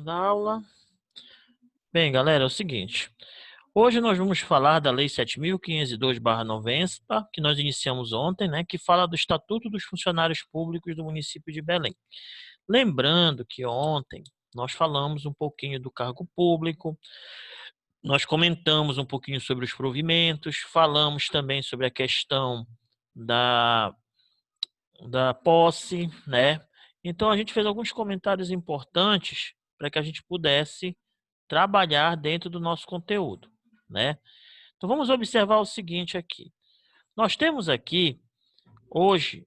Gravando a aula. Bem, galera, é o seguinte. Hoje nós vamos falar da Lei 7.502/90, que nós iniciamos ontem, né, que fala do Estatuto dos Funcionários Públicos do município de Belém. Lembrando que ontem nós falamos um pouquinho do cargo público, nós comentamos um pouquinho sobre os provimentos, falamos também sobre a questão da posse, né? Então a gente fez alguns comentários importantes para que a gente pudesse trabalhar dentro do nosso conteúdo, né? Então vamos observar o seguinte aqui. Nós temos aqui hoje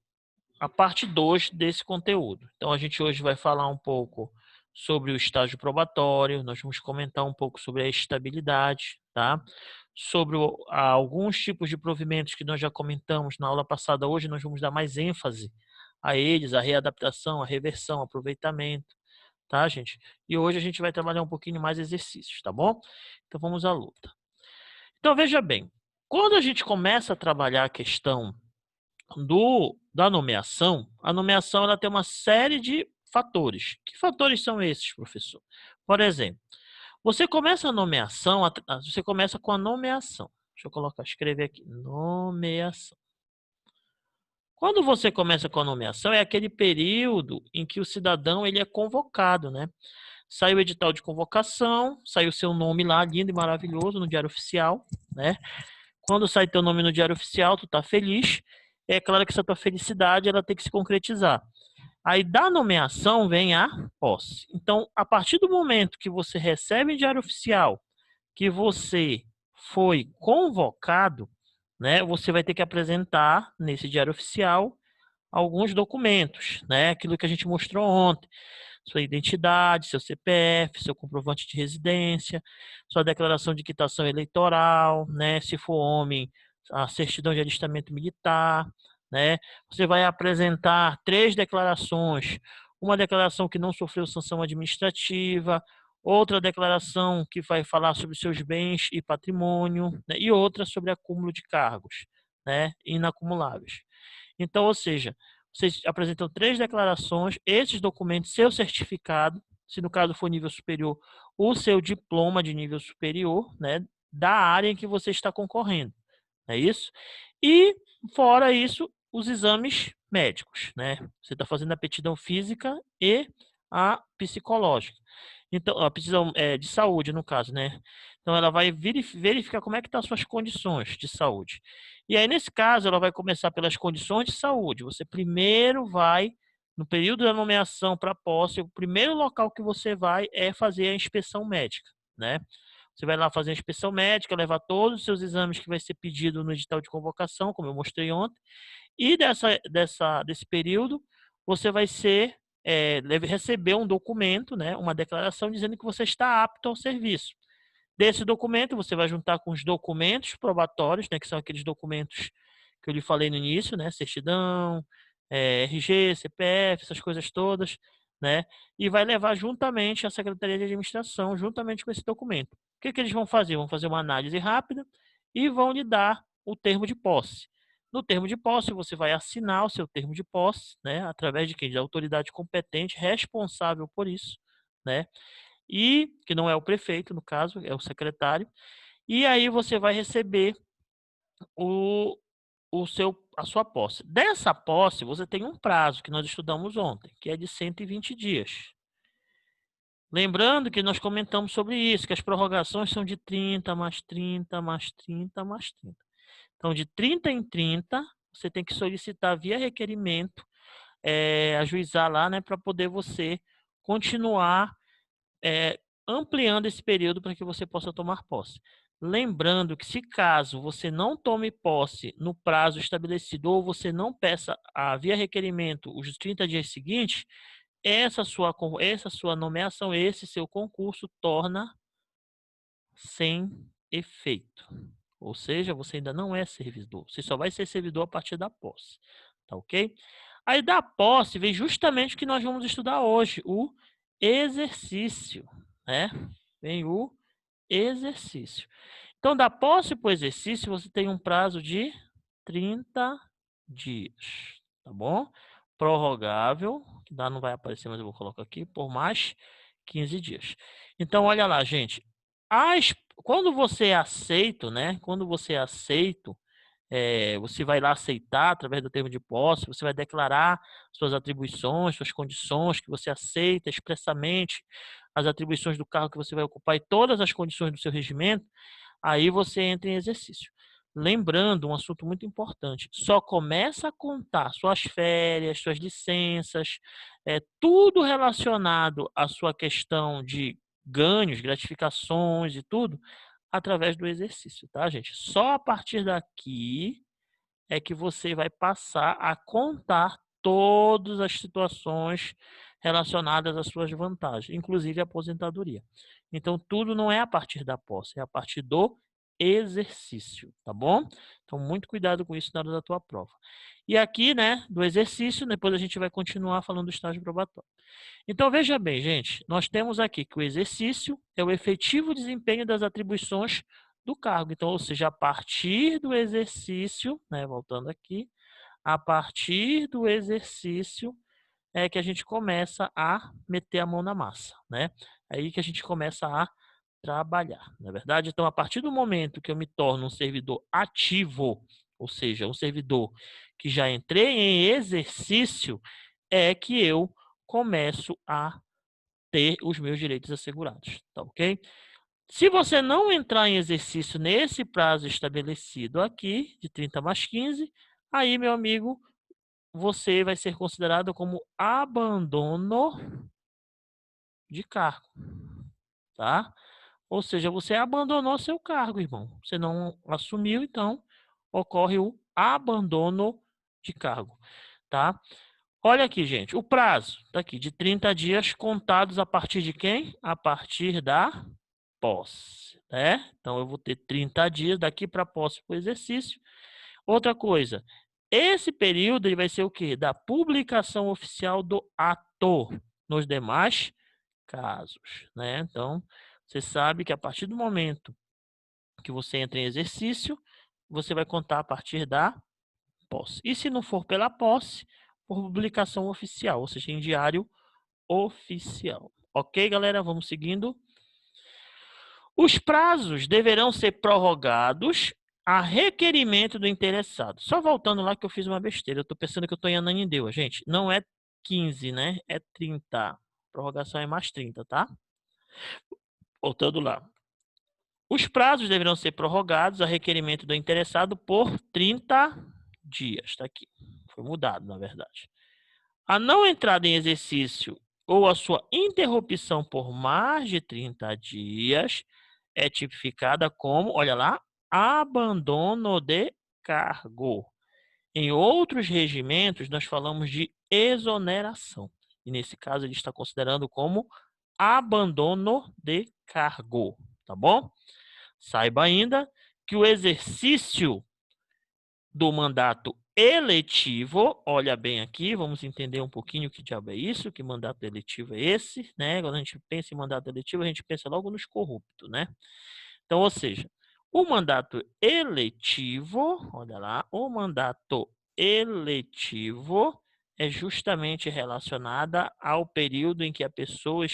a parte 2 desse conteúdo. Então a gente hoje vai falar um pouco sobre o estágio probatório, nós vamos comentar um pouco sobre a estabilidade, tá? Sobre alguns tipos de provimentos que nós já comentamos na aula passada. Hoje nós vamos dar mais ênfase a eles, a readaptação, a reversão, aproveitamento, tá, gente? E hoje a gente vai trabalhar um pouquinho mais exercícios, tá bom? Então vamos à luta. Então veja bem, quando a gente começa a trabalhar a questão da nomeação, a nomeação ela tem uma série de fatores. Que fatores são esses, professor? Por exemplo, você começa a nomeação, você começa com a nomeação. Deixa eu escrever aqui, nomeação. Quando você começa com a nomeação, é aquele período em que o cidadão ele é convocado, né? Saiu o edital de convocação, saiu seu nome lá, lindo e maravilhoso, no Diário Oficial, né? Quando sai teu nome no Diário Oficial, tu tá feliz. É claro que essa tua felicidade ela tem que se concretizar. Aí da nomeação vem a posse. Então, a partir do momento que você recebe em Diário Oficial que você foi convocado, né, você vai ter que apresentar nesse Diário Oficial alguns documentos, né, aquilo que a gente mostrou ontem, sua identidade, seu CPF, seu comprovante de residência, sua declaração de quitação eleitoral, né, se for homem, a certidão de alistamento militar, né, você vai apresentar 3 declarações, uma declaração que não sofreu sanção administrativa, outra declaração que vai falar sobre seus bens e patrimônio, né, e outra sobre acúmulo de cargos, né, inacumuláveis. Então, ou seja, vocês apresentam 3 declarações, esses documentos, seu certificado, se no caso for nível superior, o seu diploma de nível superior, né, da área em que você está concorrendo, é isso? E, fora isso, os exames médicos, né? Você está fazendo a aptidão física e a psicológica. Então, a aptidão de saúde, no caso, né? Então, ela vai verificar como é que estão as suas condições de saúde. E aí, nesse caso, ela vai começar pelas condições de saúde. Você primeiro vai, no período da nomeação para posse, o primeiro local que você vai é fazer a inspeção médica, né? Você vai lá fazer a inspeção médica, levar todos os seus exames que vai ser pedido no edital de convocação, como eu mostrei ontem, e desse período, você vai deve receber um documento, né, uma declaração dizendo que você está apto ao serviço. Desse documento, você vai juntar com os documentos probatórios, né, que são aqueles documentos que eu lhe falei no início, né, certidão, RG, CPF, essas coisas todas, né, e vai levar juntamente à Secretaria de Administração, juntamente com esse documento. O que eles vão fazer? Vão fazer uma análise rápida e vão lhe dar o termo de posse. No termo de posse, você vai assinar o seu termo de posse, né, através de quem? Da autoridade competente, responsável por isso, né, e que não é o prefeito, no caso, é o secretário. E aí você vai receber o, a sua posse. Dessa posse, você tem um prazo que nós estudamos ontem, que é de 120 dias. Lembrando que nós comentamos sobre isso, que as prorrogações são de 30, mais 30, mais 30, mais 30. Então, de 30 em 30, você tem que solicitar via requerimento, ajuizar lá, né, para poder você continuar ampliando esse período para que você possa tomar posse. Lembrando que se caso você não tome posse no prazo estabelecido ou você não peça via requerimento os 30 dias seguintes, essa sua nomeação, esse seu concurso torna sem efeito. Ou seja, você ainda não é servidor. Você só vai ser servidor a partir da posse. Tá ok? Aí da posse vem justamente o que nós vamos estudar hoje, o exercício, né? Vem o exercício. Então, da posse para o exercício, você tem um prazo de 30 dias, tá bom? Prorrogável, que não vai aparecer, mas eu vou colocar aqui, por mais 15 dias. Então, olha lá, gente. Quando você é aceito, né? Quando você é aceito, você vai lá aceitar através do termo de posse, você vai declarar suas atribuições, suas condições, que você aceita expressamente as atribuições do cargo que você vai ocupar e todas as condições do seu regimento, aí você entra em exercício. Lembrando um assunto muito importante, só começa a contar suas férias, suas licenças, tudo relacionado à sua questão de ganhos, gratificações e tudo, através do exercício, tá, gente? Só a partir daqui é que você vai passar a contar todas as situações relacionadas às suas vantagens, inclusive a aposentadoria. Então, tudo não é a partir da posse, é a partir do exercício, tá bom? Então, muito cuidado com isso na hora da tua prova. E aqui, né, do exercício, depois a gente vai continuar falando do estágio probatório. Então, veja bem, gente, nós temos aqui que o exercício é o efetivo desempenho das atribuições do cargo. Então, ou seja, a partir do exercício, né, voltando aqui, a partir do exercício é que a gente começa a meter a mão na massa, né? É aí que a gente começa a trabalhar, não é verdade? Então, a partir do momento que eu me torno um servidor ativo, ou seja, um servidor que já entrei em exercício, é que eu começo a ter os meus direitos assegurados, tá ok? Se você não entrar em exercício nesse prazo estabelecido aqui, de 30 mais 15, aí, meu amigo, você vai ser considerado como abandono de cargo, tá? Ou seja, você abandonou seu cargo, irmão. Você não assumiu, então ocorre o abandono de cargo, tá? Olha aqui, gente, o prazo tá aqui de 30 dias contados a partir de quem? A partir da posse, né? Então eu vou ter 30 dias daqui para posse para o exercício. Outra coisa, esse período ele vai ser o quê? Da publicação oficial do ato nos demais casos, né? Então, você sabe que a partir do momento que você entra em exercício, você vai contar a partir da posse. E se não for pela posse, por publicação oficial, ou seja, em diário oficial. Ok, galera? Vamos seguindo. Os prazos deverão ser prorrogados a requerimento do interessado. Só voltando lá que eu fiz uma besteira. Eu estou pensando que eu estou em Ananindeua, gente. Não é 15, né? É 30. Prorrogação é mais 30, tá? Voltando lá. Os prazos deverão ser prorrogados a requerimento do interessado por 30 dias. Está aqui. Foi mudado, na verdade. A não entrada em exercício ou a sua interrupção por mais de 30 dias é tipificada como, olha lá, abandono de cargo. Em outros regimentos, nós falamos de exoneração. E nesse caso, ele está considerando como abandono de cargo, tá bom? Saiba ainda que o exercício do mandato eletivo, olha bem aqui, vamos entender um pouquinho que diabo é isso, que mandato eletivo é esse, né? Quando a gente pensa em mandato eletivo, a gente pensa logo nos corruptos, né? Então, ou seja, o mandato eletivo, olha lá, o mandato eletivo é justamente relacionada ao período em que a pessoa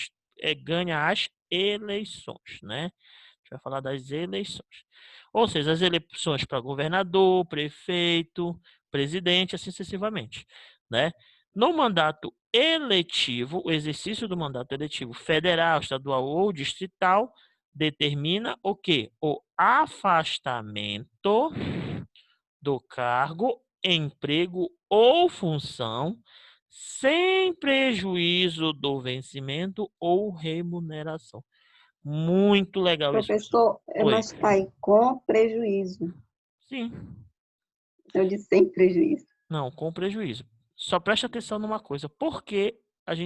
ganha as eleições, né? A gente vai falar das eleições. Ou seja, as eleições para governador, prefeito, presidente, assim sucessivamente, né? No mandato eletivo, o exercício do mandato eletivo federal, estadual ou distrital determina o quê? O afastamento do cargo, emprego ou função sem prejuízo do vencimento ou remuneração. Muito legal isso. Professor, Oi. mas está aí com prejuízo. Sim. Eu disse sem prejuízo. Não, com prejuízo. Só preste atenção numa coisa. Por que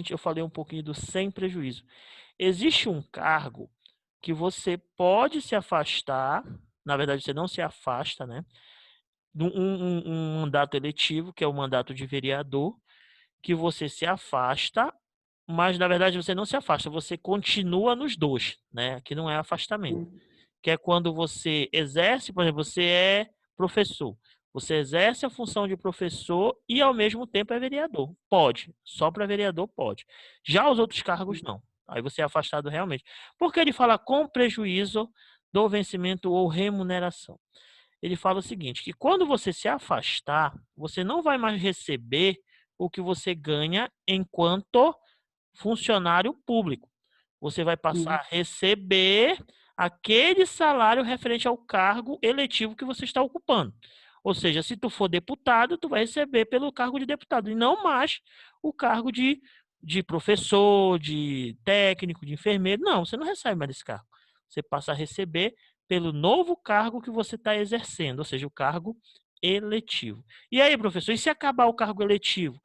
eu falei um pouquinho do sem prejuízo? Existe um cargo que você pode se afastar, na verdade você não se afasta, né? Um mandato eletivo, que é o mandato de vereador, que você se afasta, mas na verdade você não se afasta, você continua nos dois, né? Aqui não é afastamento. Que é quando você exerce, por exemplo, você é professor. Você exerce a função de professor e ao mesmo tempo é vereador. Pode, só para vereador pode. Já os outros cargos não, Aí você é afastado realmente. Por que ele fala com prejuízo do vencimento ou remuneração? Ele fala o seguinte, que quando você se afastar, você não vai mais receber o que você ganha enquanto funcionário público. Você vai passar a receber aquele salário referente ao cargo eletivo que você está ocupando. Ou seja, se tu for deputado, tu vai receber pelo cargo de deputado e não mais o cargo de professor, de técnico, de enfermeiro. Não, você não recebe mais esse cargo. Você passa a receber pelo novo cargo que você está exercendo, ou seja, o cargo eletivo. E aí, professor, e se acabar o cargo eletivo?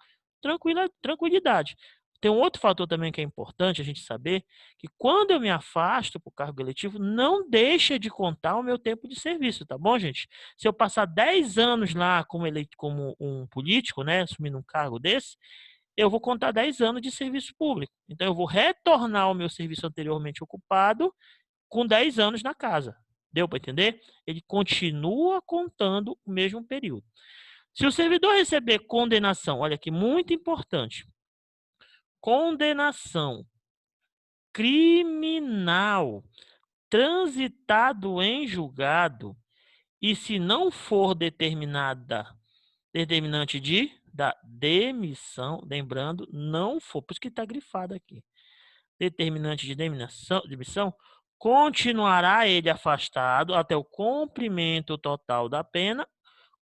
Tranquilidade. Tem um outro fator também que é importante a gente saber, que quando eu me afasto para o cargo eletivo, não deixa de contar o meu tempo de serviço, tá bom, gente? Se eu passar 10 anos lá como um político, né, assumindo um cargo desse, eu vou contar 10 anos de serviço público. Então, eu vou retornar ao meu serviço anteriormente ocupado com 10 anos na casa. Deu para entender? Ele continua contando o mesmo período. Se o servidor receber condenação, olha aqui, muito importante, condenação criminal transitado em julgado e se não for determinante da demissão, lembrando, não for, por isso que está grifado aqui, determinante de demissão, continuará ele afastado até o cumprimento total da pena,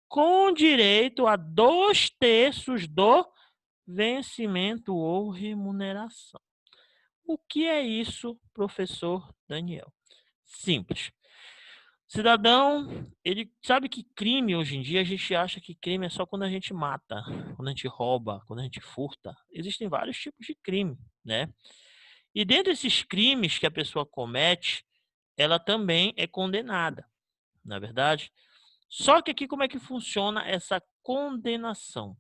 com direito a 2/3 do vencimento ou remuneração. O que é isso, professor Daniel? Simples. Cidadão, ele sabe que crime hoje em dia, a gente acha que crime é só quando a gente mata, quando a gente rouba, quando a gente furta. Existem vários tipos de crime, né? E dentro desses crimes que a pessoa comete, ela também é condenada, na verdade. Só que aqui como é que funciona essa condenação?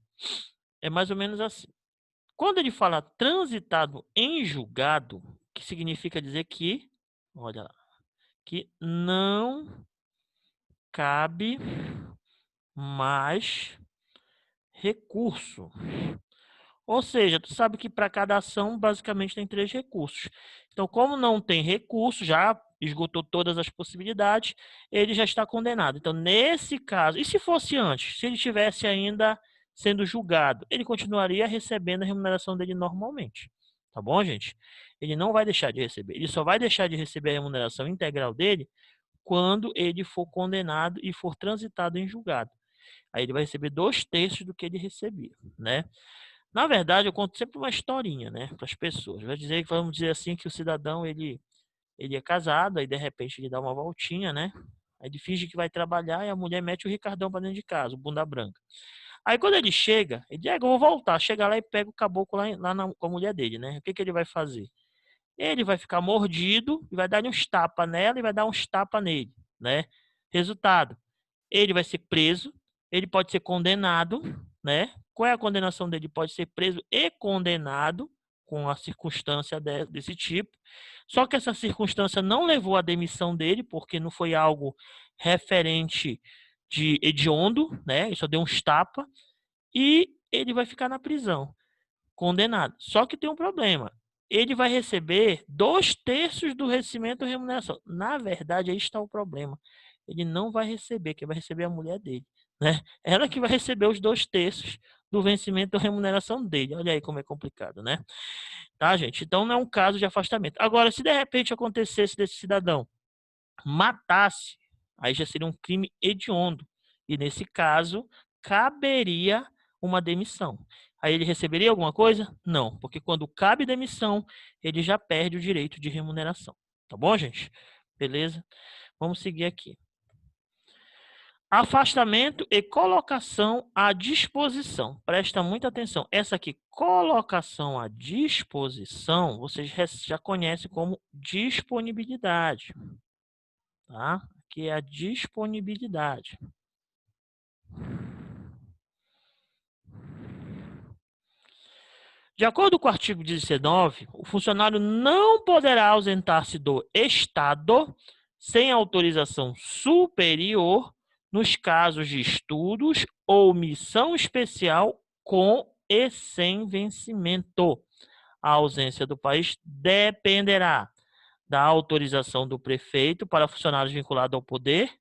É mais ou menos assim. Quando ele fala transitado em julgado, que significa dizer que, olha lá, que não cabe mais recurso. Ou seja, tu sabe que para cada ação basicamente tem 3 recursos. Então, como não tem recurso, já esgotou todas as possibilidades, ele já está condenado. Então, nesse caso, e se fosse antes, se ele tivesse ainda sendo julgado, ele continuaria recebendo a remuneração dele normalmente. Tá bom, gente? Ele não vai deixar de receber. Ele só vai deixar de receber a remuneração integral dele quando ele for condenado e for transitado em julgado. Aí ele vai receber 2/3 do que ele recebia, né? Na verdade, eu conto sempre uma historinha, né, para as pessoas. Vamos dizer assim, que o cidadão ele é casado, aí de repente ele dá uma voltinha, né? Aí ele finge que vai trabalhar e a mulher mete o Ricardão para dentro de casa, o bunda branca. Aí quando ele chega, ele diz, eu vou voltar. Chega lá e pega o caboclo com a mulher dele, né? O que que ele vai fazer? Ele vai ficar mordido e vai dar uns tapas nela e vai dar uns tapas nele, né? Resultado, ele vai ser preso, ele pode ser condenado, né? Qual é a condenação dele? Pode ser preso e condenado com a circunstância desse tipo. Só que essa circunstância não levou à demissão dele, porque não foi algo referente de hediondo, né? Ele só deu uns tapas e ele vai ficar na prisão, condenado. Só que tem um problema. Ele vai receber 2/3 do vencimento ou remuneração. Na verdade, aí está o problema. Ele não vai receber, quem vai receber é a mulher dele, né? Ela que vai receber os 2/3 do vencimento ou remuneração dele. Olha aí como é complicado, né? Tá, gente? Então não é um caso de afastamento. Agora, se de repente acontecesse desse cidadão matasse, aí já seria um crime hediondo. E nesse caso, caberia uma demissão. Aí ele receberia alguma coisa? Não, porque quando cabe demissão, ele já perde o direito de remuneração. Tá bom, gente? Beleza? Vamos seguir aqui. Afastamento e colocação à disposição. Presta muita atenção. Essa aqui, colocação à disposição, vocês já conhecem como disponibilidade. Tá? Aqui é a disponibilidade. De acordo com o artigo 19, o funcionário não poderá ausentar-se do Estado sem autorização superior nos casos de estudos ou missão especial com e sem vencimento. A ausência do país dependerá da autorização do prefeito para funcionários vinculados ao poder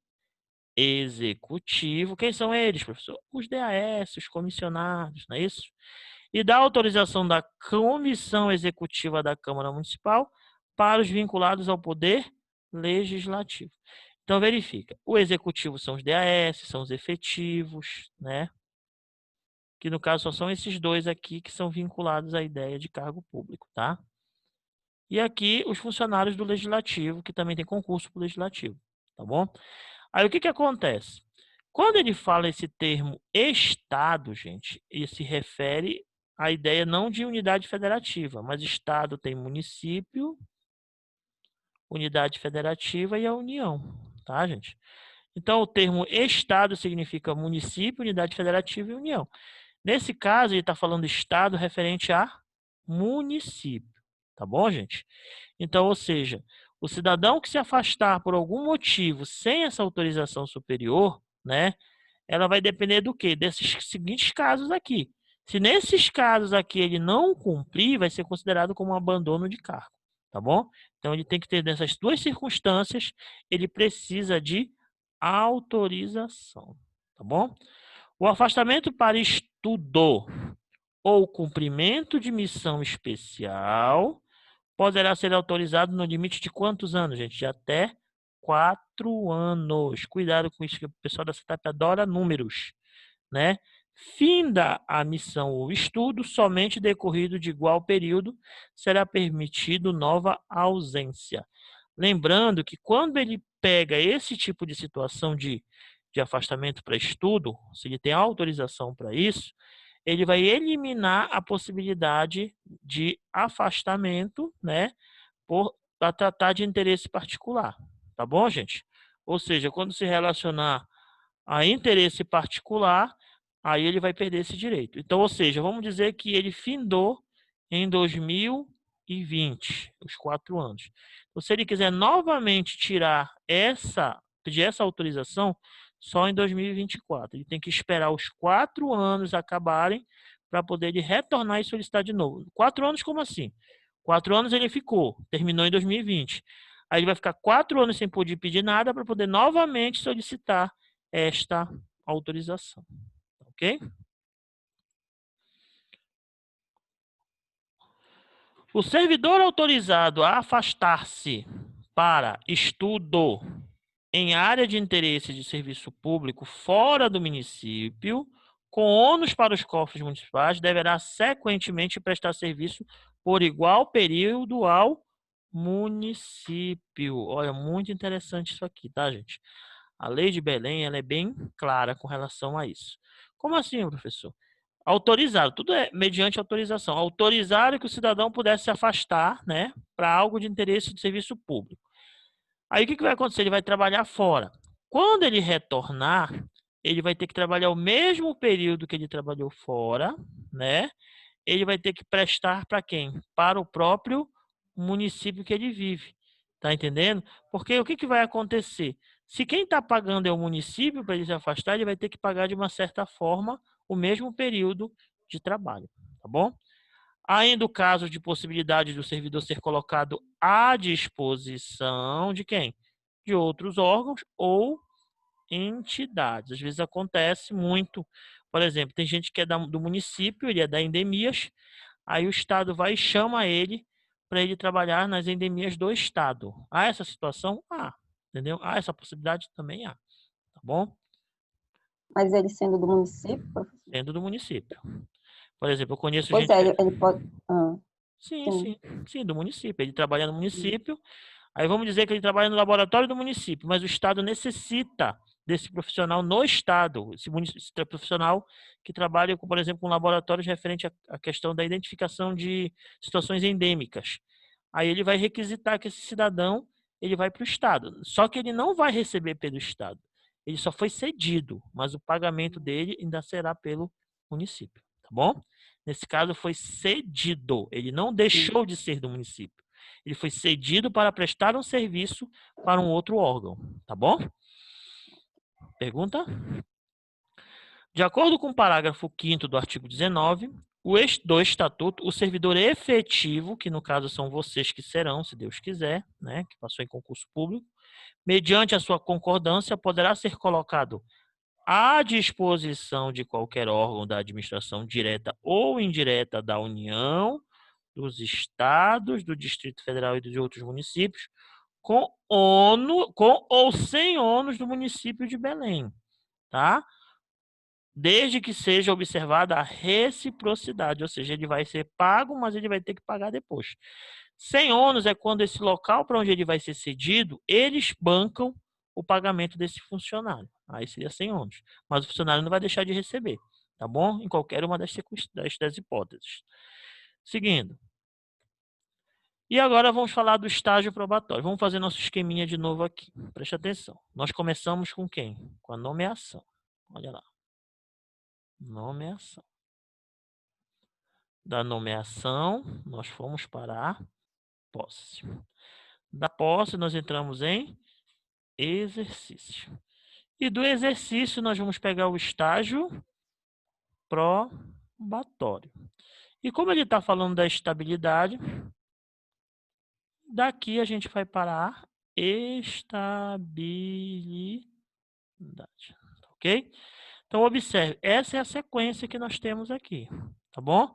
executivo. Quem são eles, professor? Os DAS, os comissionados, não é isso? E da autorização da comissão executiva da Câmara Municipal para os vinculados ao poder legislativo. Então, verifica. O executivo são os DAS, são os efetivos, né? Que no caso só são esses dois aqui que são vinculados à ideia de cargo público, tá? E aqui os funcionários do legislativo, que também tem concurso para o legislativo, tá bom? Aí o que que acontece? Quando ele fala esse termo Estado, gente, ele se refere à ideia não de unidade federativa, mas Estado tem município, unidade federativa e a União, tá, gente? Então, o termo Estado significa município, unidade federativa e União. Nesse caso, ele está falando Estado referente a município, tá bom, gente? Então, ou seja, o cidadão que se afastar por algum motivo sem essa autorização superior, né, ela vai depender do quê? Desses seguintes casos aqui. Se nesses casos aqui ele não cumprir, vai ser considerado como um abandono de cargo, tá bom? Então, ele tem que ter, nessas duas circunstâncias, ele precisa de autorização, tá bom? O afastamento para estudo ou cumprimento de missão especial poderá ser autorizado no limite de quantos anos, gente? De até 4 anos. Cuidado com isso, que o pessoal da CETAP adora números, né? Finda a missão ou estudo, somente decorrido de igual período, será permitido nova ausência. Lembrando que quando ele pega esse tipo de situação de afastamento para estudo, se ele tem autorização para isso, ele vai eliminar a possibilidade de afastamento, né, para tratar de interesse particular. Tá bom, gente? Ou seja, quando se relacionar a interesse particular, aí ele vai perder esse direito. Então, ou seja, vamos dizer que ele findou em 2020, os 4 anos. Então, se ele quiser novamente pedir essa autorização, só em 2024. Ele tem que esperar os 4 anos acabarem para poder ele retornar e solicitar de novo. 4 anos como assim? 4 anos ele ficou, terminou em 2020. Aí ele vai ficar 4 anos sem poder pedir nada para poder novamente solicitar esta autorização. Ok? O servidor autorizado a afastar-se para estudo em área de interesse de serviço público fora do município, com ônus para os cofres municipais, deverá sequentemente prestar serviço por igual período ao município. Olha, muito interessante isso aqui, tá, gente? A lei de Belém, ela é bem clara com relação a isso. Como assim, professor? Autorizado, tudo é mediante autorização. Autorizado que o cidadão pudesse se afastar, né, para algo de interesse de serviço público. Aí o que vai acontecer? Ele vai trabalhar fora. Quando ele retornar, ele vai ter que trabalhar o mesmo período que ele trabalhou fora, né? Ele vai ter que prestar para quem? Para o próprio município que ele vive. Tá entendendo? Porque o que vai acontecer? Se quem está pagando é o município para ele se afastar, ele vai ter que pagar de uma certa forma o mesmo período de trabalho, tá bom? Ainda o caso de possibilidade do servidor ser colocado à disposição de quem? De outros órgãos ou entidades. Às vezes acontece muito, por exemplo, tem gente que é do município, ele é da Endemias, aí o Estado vai e chama ele para ele trabalhar nas endemias do Estado. Há essa situação? Há. Entendeu? Há essa possibilidade? Também há. Tá bom? Mas ele sendo do município, professor? Sendo do município. Por exemplo, eu conheço Pois gente é, que... ele pode. Ah, Sim, sim. sim. Sim, do município. Ele trabalha no município. Aí vamos dizer que ele trabalha no laboratório do município, mas o Estado necessita desse profissional no Estado. Esse profissional que trabalha, por exemplo, com laboratórios referente à questão da identificação de situações endêmicas. Aí ele vai requisitar que esse cidadão ele vai para o Estado. Só que ele não vai receber pelo Estado. Ele só foi cedido, mas o pagamento dele ainda será pelo município, tá bom? Nesse caso foi cedido, ele não deixou de ser do município. Ele foi cedido para prestar um serviço para um outro órgão, tá bom? Pergunta? De acordo com o parágrafo 5º do artigo 19, do Estatuto, o servidor efetivo, que no caso são vocês que serão, se Deus quiser, né, que passou em concurso público, mediante a sua concordância, poderá ser colocado à disposição de qualquer órgão da administração direta ou indireta da União, dos estados, do Distrito Federal e de outros municípios, com ou sem ônus do município de Belém, tá? Desde que seja observada a reciprocidade, ou seja, ele vai ser pago, mas ele vai ter que pagar depois. Sem ônus é quando esse local para onde ele vai ser cedido, eles bancam o pagamento desse funcionário. Aí seria sem ônus. Mas o funcionário não vai deixar de receber, tá bom? Em qualquer uma das hipóteses. Seguindo. E agora vamos falar do estágio probatório. Vamos fazer nosso esqueminha de novo aqui. Preste atenção. Nós começamos com quem? Com a nomeação. Olha lá. Nomeação. Da nomeação, nós fomos para a posse. Da posse, nós entramos em exercício. E do exercício, nós vamos pegar o estágio probatório. E como ele está falando da estabilidade, daqui a gente vai para a estabilidade. Ok? Então, observe, essa é a sequência que nós temos aqui, tá bom?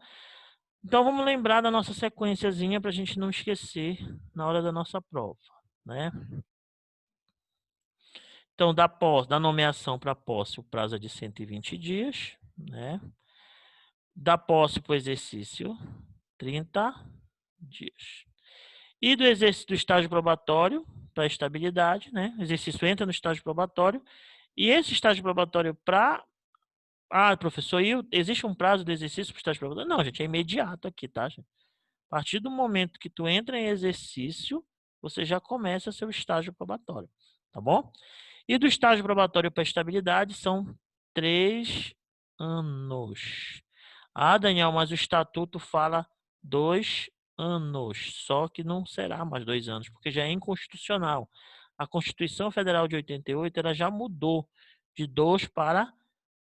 Então, vamos lembrar da nossa sequenciazinha para a gente não esquecer na hora da nossa prova, né? Então, da nomeação para a posse, o prazo é de 120 dias, né? Da posse para o exercício, 30 dias. E do exercício do estágio probatório para a estabilidade, né? O exercício entra no estágio probatório. E esse estágio probatório para... Ah, professor, existe um prazo do exercício para o estágio probatório? Não, gente, é imediato aqui, tá, gente? A partir do momento que tu entra em exercício, você já começa seu estágio probatório, tá bom? E do estágio probatório para estabilidade são 3 anos. Ah, Daniel, mas o estatuto fala 2 anos, só que não será mais 2 anos, porque já é inconstitucional. A Constituição Federal de 88, ela já mudou de 2 para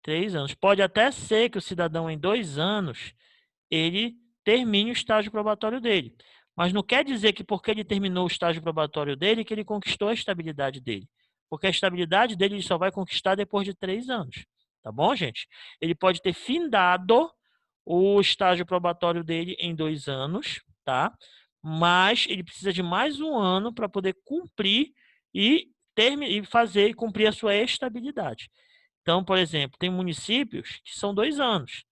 3 anos. Pode até ser que o cidadão em 2 anos, ele termine o estágio probatório dele. Mas não quer dizer que porque ele terminou o estágio probatório dele, que ele conquistou a estabilidade dele. Porque a estabilidade dele ele só vai conquistar depois de 3 anos. Tá bom, gente? Ele pode ter findado o estágio probatório dele em 2 anos, tá? Mas ele precisa de mais um ano para poder cumprir e fazer e cumprir a sua estabilidade. Então, por exemplo, tem municípios que são 2 anos,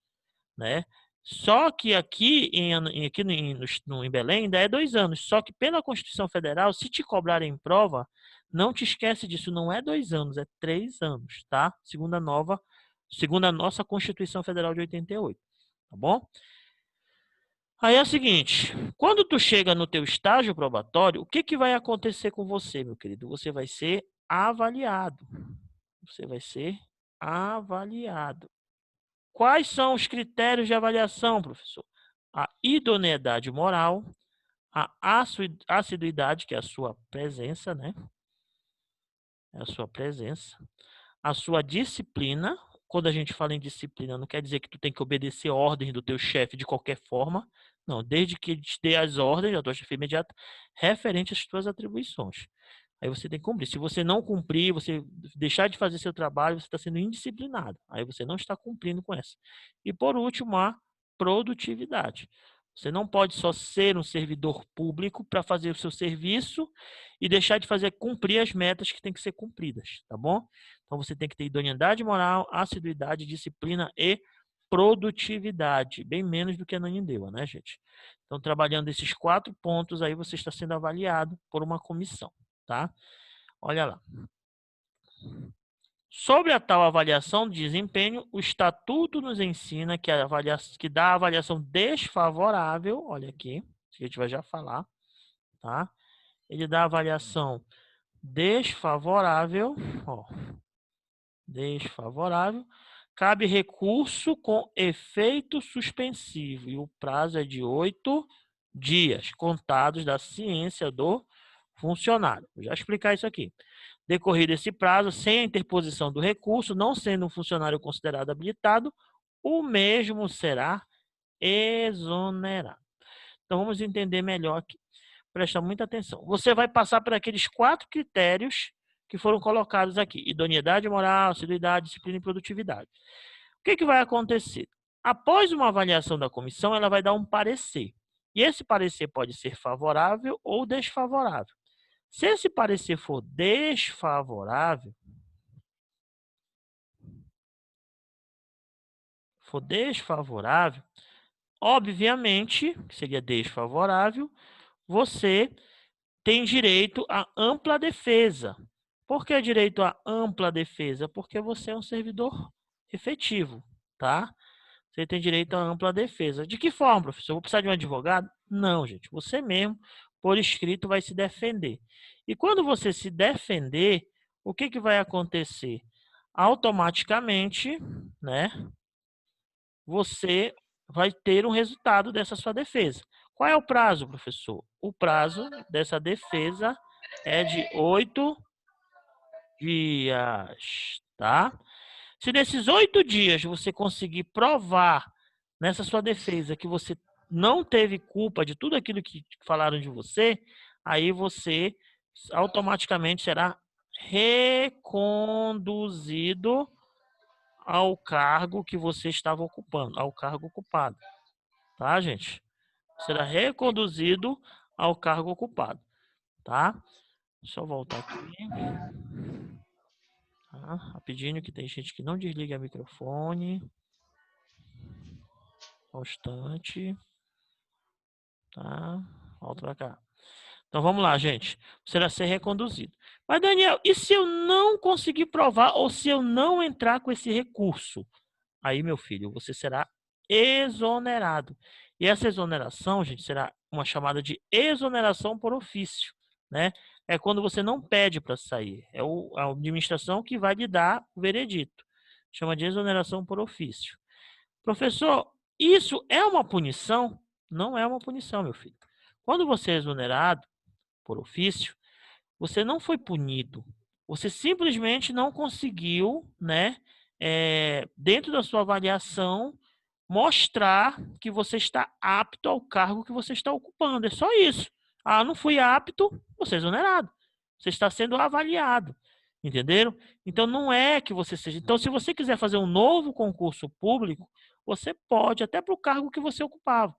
né? Só que aqui em Belém ainda é 2 anos. Só que pela Constituição Federal, se te cobrarem prova, não te esquece disso, não é 2 anos, é 3 anos, tá? Segundo a nossa Constituição Federal de 88, tá bom? Aí é o seguinte, quando tu chega no teu estágio probatório, o que que vai acontecer com você, meu querido? Você vai ser avaliado. Você vai ser avaliado. Quais são os critérios de avaliação, professor? A idoneidade moral, a assiduidade, que é a sua presença, né? É a sua presença. A sua disciplina. Quando a gente fala em disciplina, não quer dizer que tu tem que obedecer ordens do teu chefe de qualquer forma. Não, desde que ele te dê as ordens, a tua chefe imediata, referente às tuas atribuições. Aí você tem que cumprir. Se você não cumprir, você deixar de fazer seu trabalho, você está sendo indisciplinado. Aí você não está cumprindo com essa. E por último, a produtividade. Você não pode só ser um servidor público para fazer o seu serviço e deixar de cumprir as metas que têm que ser cumpridas, tá bom? Então você tem que ter idoneidade moral, assiduidade, disciplina e produtividade, bem menos do que a Ananindeua, né, gente? Então, trabalhando esses 4 pontos aí, você está sendo avaliado por uma comissão, tá? Olha lá. Sobre a tal avaliação de desempenho, o Estatuto nos ensina que dá a avaliação desfavorável, olha aqui, que a gente vai já falar, tá? Ele dá a avaliação desfavorável, ó, desfavorável, cabe recurso com efeito suspensivo e o prazo é de 8 dias, contados da ciência do funcionário. Vou já explicar isso aqui. Decorrido esse prazo, sem a interposição do recurso, não sendo um funcionário considerado habilitado, o mesmo será exonerado. Então, vamos entender melhor aqui. Presta muita atenção. Você vai passar por aqueles 4 critérios que foram colocados aqui. Idoneidade moral, assiduidade, disciplina e produtividade. O que vai acontecer? Após uma avaliação da comissão, ela vai dar um parecer. E esse parecer pode ser favorável ou desfavorável. Se esse parecer for desfavorável, obviamente, que seria desfavorável, você tem direito à ampla defesa. Por que direito à ampla defesa? Porque você é um servidor efetivo, tá? Você tem direito à ampla defesa. De que forma, professor? Eu vou precisar de um advogado? Não, gente. Você mesmo, por escrito, vai se defender. E quando você se defender, o que vai acontecer? Automaticamente, né, você vai ter um resultado dessa sua defesa. Qual é o prazo, professor? O prazo dessa defesa é de 8 dias, tá? Se nesses 8 dias você conseguir provar nessa sua defesa que você não teve culpa de tudo aquilo que falaram de você, aí você automaticamente será reconduzido ao cargo que você estava ocupando, ao cargo ocupado. Tá, gente? Será reconduzido ao cargo ocupado, tá? Deixa eu voltar aqui. Tá? Rapidinho, que tem gente que não desliga o microfone. Constante. Tá? Volta pra cá. Então vamos lá, gente. Será ser reconduzido. Mas, Daniel, e se eu não conseguir provar ou se eu não entrar com esse recurso? Aí, meu filho, você será exonerado. E essa exoneração, gente, será uma chamada de exoneração por ofício, né? É quando você não pede para sair. É a administração que vai lhe dar o veredito. Chama de exoneração por ofício. Professor, isso é uma punição? Não é uma punição, meu filho. Quando você é exonerado por ofício, você não foi punido. Você simplesmente não conseguiu, né, dentro da sua avaliação, mostrar que você está apto ao cargo que você está ocupando. É só isso. Ah, não fui apto, você é exonerado. Você está sendo avaliado. Entenderam? Então não é que você seja. Então, se você quiser fazer um novo concurso público, você pode, até para o cargo que você ocupava.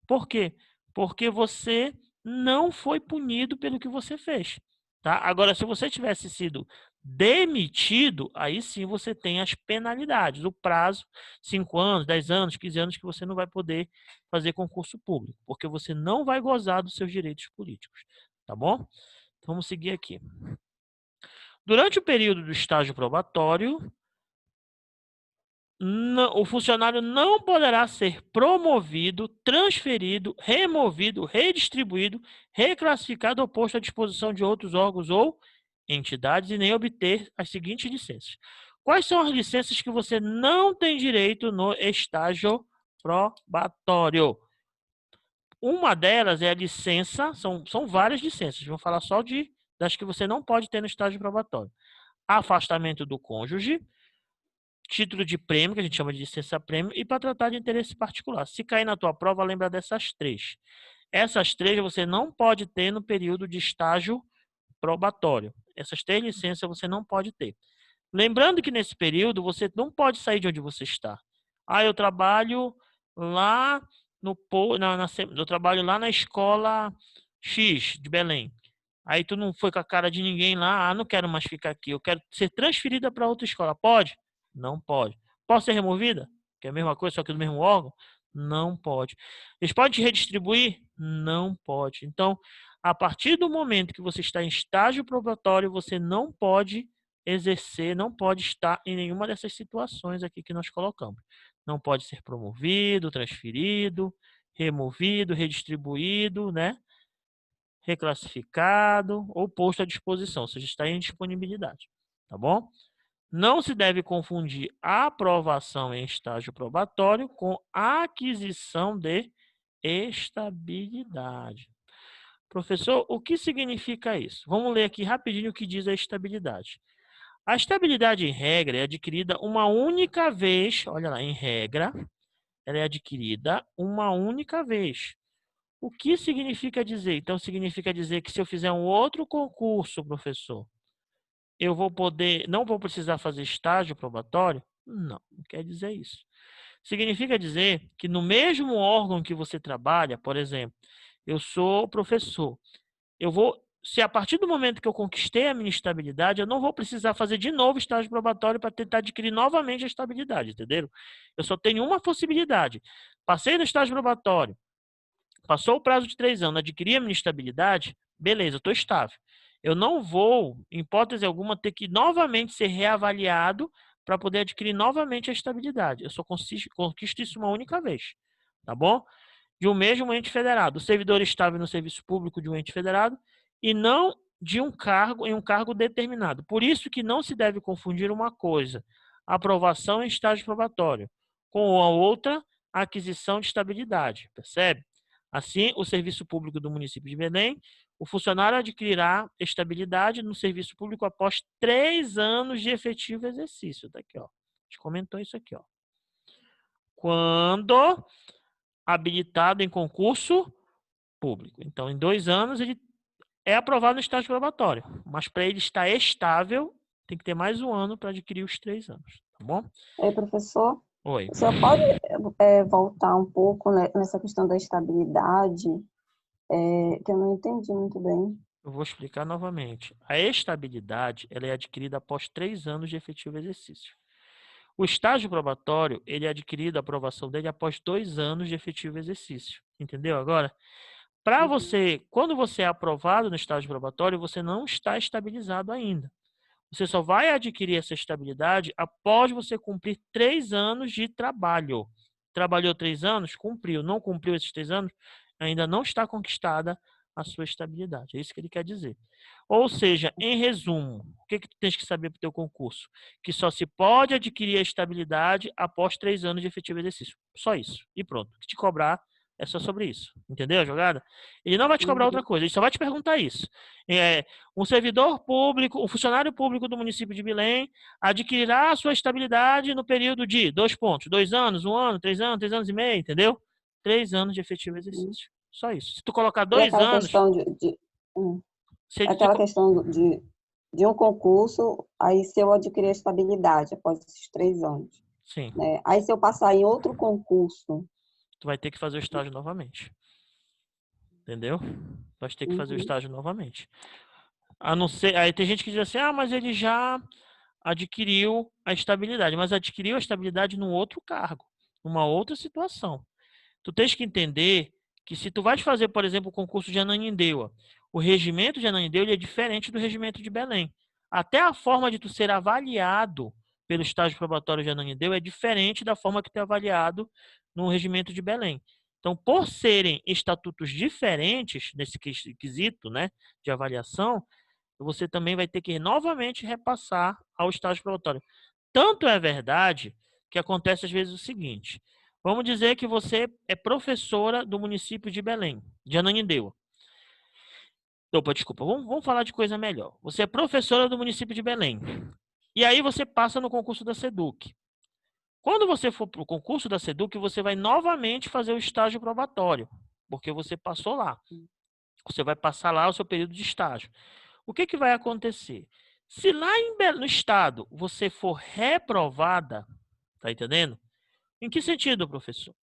Por quê? Porque você não foi punido pelo que você fez. Tá? Agora, se você tivesse sido demitido, aí sim você tem as penalidades. O prazo, 5 anos, 10 anos, 15 anos, que você não vai poder fazer concurso público, porque você não vai gozar dos seus direitos políticos. Tá bom? Então, vamos seguir aqui. Durante o período do estágio probatório, o funcionário não poderá ser promovido, transferido, removido, redistribuído, reclassificado ou posto à disposição de outros órgãos ou entidades e nem obter as seguintes licenças. Quais são as licenças que você não tem direito no estágio probatório? Uma delas é a licença, são várias licenças, vou falar só das que você não pode ter no estágio probatório. Afastamento do cônjuge, título de prêmio, que a gente chama de licença-prêmio, e para tratar de interesse particular. Se cair na tua prova, lembra dessas 3. Essas 3 você não pode ter no período de estágio probatório. Essas 3 licenças você não pode ter. Lembrando que nesse período você não pode sair de onde você está. Ah, eu trabalho lá eu trabalho lá na escola X de Belém. Aí tu não foi com a cara de ninguém lá, não quero mais ficar aqui, eu quero ser transferida para outra escola. Pode? Não pode. Posso ser removida? Que é a mesma coisa, só que do mesmo órgão? Não pode. Eles podem te redistribuir? Não pode. Então, a partir do momento que você está em estágio probatório, você não pode exercer, não pode estar em nenhuma dessas situações aqui que nós colocamos. Não pode ser promovido, transferido, removido, redistribuído, né? Reclassificado ou posto à disposição, ou seja, está em disponibilidade, tá bom? Não se deve confundir aprovação em estágio probatório com aquisição de estabilidade. Professor, o que significa isso? Vamos ler aqui rapidinho o que diz a estabilidade. A estabilidade, em regra, é adquirida uma única vez, olha lá, em regra, ela é adquirida uma única vez. O que significa dizer? Então, significa dizer que se eu fizer um outro concurso, professor, eu vou poder, não vou precisar fazer estágio probatório? Não quer dizer isso. Significa dizer que no mesmo órgão que você trabalha, por exemplo, eu sou professor, se a partir do momento que eu conquistei a minha estabilidade, eu não vou precisar fazer de novo estágio probatório para tentar adquirir novamente a estabilidade, entendeu? Eu só tenho uma possibilidade. Passei no estágio probatório, passou o prazo de 3 anos, adquiri a minha estabilidade, beleza, eu estou estável. Eu não vou, em hipótese alguma, ter que novamente ser reavaliado para poder adquirir novamente a estabilidade. Eu só conquisto isso uma única vez, tá bom? De um mesmo ente federado. O servidor estável no serviço público de um ente federado e não de um cargo em um cargo determinado. Por isso que não se deve confundir uma coisa, aprovação em estágio probatório, com a outra, aquisição de estabilidade, percebe? Assim, o serviço público do município de Belém, o funcionário adquirirá estabilidade no serviço público após 3 anos de efetivo exercício. Tá aqui, ó. A gente comentou isso aqui, ó. Quando habilitado em concurso público. Então, em 2 anos, ele é aprovado no estágio probatório. Mas para ele estar estável, tem que ter mais um ano para adquirir os 3 anos. Tá bom? Professor, Oi. o senhor pode voltar um pouco, né, nessa questão da estabilidade, que eu não entendi muito bem. Eu vou explicar novamente. A estabilidade ela é adquirida após 3 anos de efetivo exercício. O estágio probatório, ele é adquirido, a aprovação dele, após 2 anos de efetivo exercício. Entendeu agora? Para você, quando você é aprovado no estágio probatório, você não está estabilizado ainda. Você só vai adquirir essa estabilidade após você cumprir 3 anos de trabalho. Trabalhou 3 anos, cumpriu. Não cumpriu esses 3 anos, ainda não está conquistada a sua estabilidade. É isso que ele quer dizer. Ou seja, em resumo, o que tu tens que saber para o teu concurso? Que só se pode adquirir a estabilidade após 3 anos de efetivo exercício. Só isso. E pronto. O que te cobrar é só sobre isso. Entendeu a jogada? Ele não vai te cobrar outra coisa, ele só vai te perguntar isso. Um servidor público, um funcionário público do município de Belém adquirirá a sua estabilidade no período de 2 pontos, 2 anos, 1 ano, 3 anos e meio, entendeu? 3 anos de efetivo exercício. Só isso. Se tu colocar E 2 aquela anos, questão hum, se ele te... aquela questão de um concurso, aí se eu adquirir a estabilidade após esses 3 anos, Sim, né? Aí se eu passar em outro concurso, tu vai ter que fazer o estágio novamente. Entendeu? Vai ter que fazer o estágio novamente. A não ser, aí tem gente que diz assim: "Ah, mas ele já adquiriu a estabilidade", mas adquiriu a estabilidade num outro cargo, numa outra situação. Tu tens que entender que se tu vais fazer, por exemplo, o concurso de Ananindeua, o regimento de Ananindeua é diferente do regimento de Belém. Até a forma de tu ser avaliado pelo estágio probatório de Ananindeua é diferente da forma que tu é avaliado no regimento de Belém. Então, por serem estatutos diferentes nesse quesito, né, de avaliação, você também vai ter que novamente repassar ao estágio probatório. Tanto é verdade que acontece às vezes o seguinte: vamos dizer que você é professora do município de Belém, de Ananindeua. Opa, desculpa, vamos falar de coisa melhor. Você é professora do município de Belém. E aí você passa no concurso da SEDUC. Quando você for para o concurso da SEDUC, você vai novamente fazer o estágio probatório, porque você passou lá. Você vai passar lá o seu período de estágio. O que vai acontecer? Se lá no estado você for reprovada, tá entendendo? Em que sentido, professor?